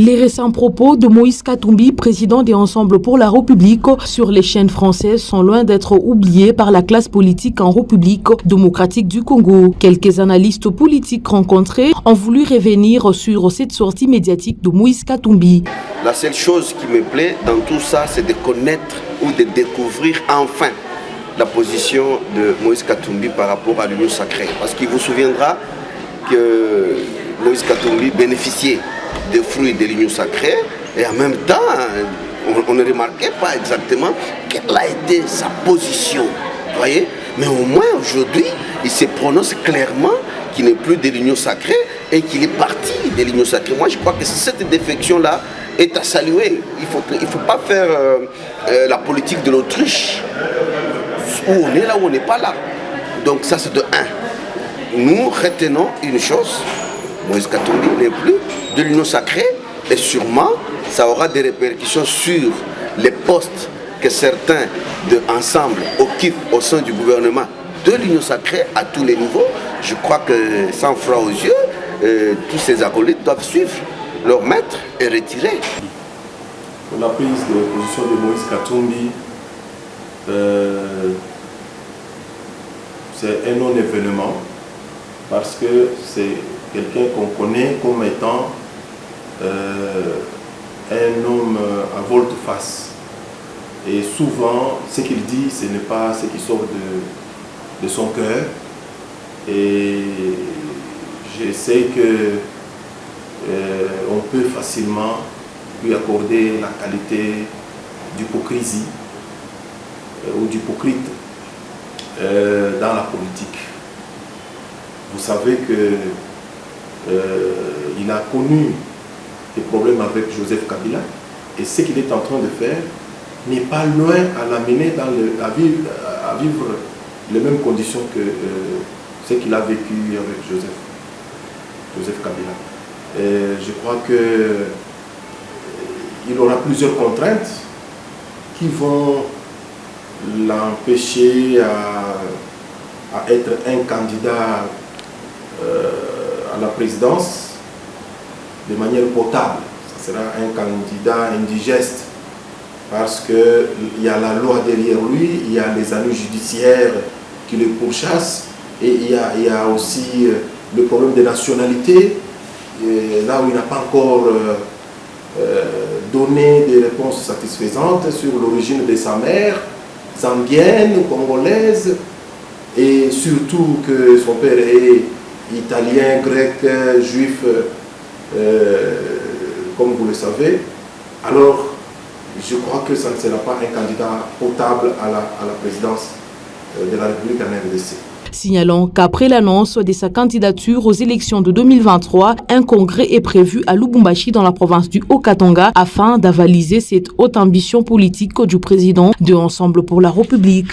Les récents propos de Moïse Katumbi, président des Ensembles pour la République, sur les chaînes françaises sont loin d'être oubliés par la classe politique en République démocratique du Congo. Quelques analystes politiques rencontrés ont voulu revenir sur cette sortie médiatique de Moïse Katumbi. La seule chose qui me plaît dans tout ça, c'est de connaître ou de découvrir enfin la position de Moïse Katumbi par rapport à l'Union sacrée. Parce qu'il vous souviendra que Moïse Katumbi bénéficiait des fruits de l'Union sacrée et en même temps, on ne remarquait pas exactement quelle a été sa position. Voyez? Mais au moins aujourd'hui, il se prononce clairement qu'il n'est plus de l'Union sacrée et qu'il est parti de l'Union sacrée. Moi, je crois que cette défection-là est à saluer. Il faut pas faire la politique de l'autruche. Où on est là, où on n'est pas là. Donc ça, c'est de un. Nous retenons une chose. Moïse Katumbi n'est plus de l'Union sacrée et sûrement ça aura des répercussions sur les postes que certains de ensemble occupent au sein du gouvernement de l'Union sacrée à tous les niveaux. Je crois que sans froid aux yeux, tous ces acolytes doivent suivre leur maître et retirer. La prise de position de Moïse Katumbi, c'est un non-événement parce que c'est quelqu'un qu'on connaît comme étant un homme à volte-face. Et souvent, ce qu'il dit, ce n'est pas ce qui sort de son cœur. Et je sais que on peut facilement lui accorder la qualité d'hypocrisie ou d'hypocrite dans la politique. Vous savez qu'il a connu des problèmes avec Joseph Kabila et ce qu'il est en train de faire n'est pas loin à l'amener à vivre les mêmes conditions que ce qu'il a vécu avec Joseph Kabila. Et je crois qu'il aura plusieurs contraintes qui vont l'empêcher à être un candidat à la présidence de manière potable. Ce sera un candidat indigeste parce qu'il y a la loi derrière lui, il y a les années judiciaires qui le pourchassent et il y a aussi le problème de nationalité, là où il n'a pas encore donné des réponses satisfaisantes sur l'origine de sa mère, zambienne, congolaise, et surtout que son père est italien, grec, juif, comme vous le savez. Alors, je crois que ça ne sera pas un candidat potable à la présidence de la République en RDC. Signalons qu'après l'annonce de sa candidature aux élections de 2023, un congrès est prévu à Lubumbashi dans la province du Haut-Katanga afin d'avaliser cette haute ambition politique du président de Ensemble pour la République.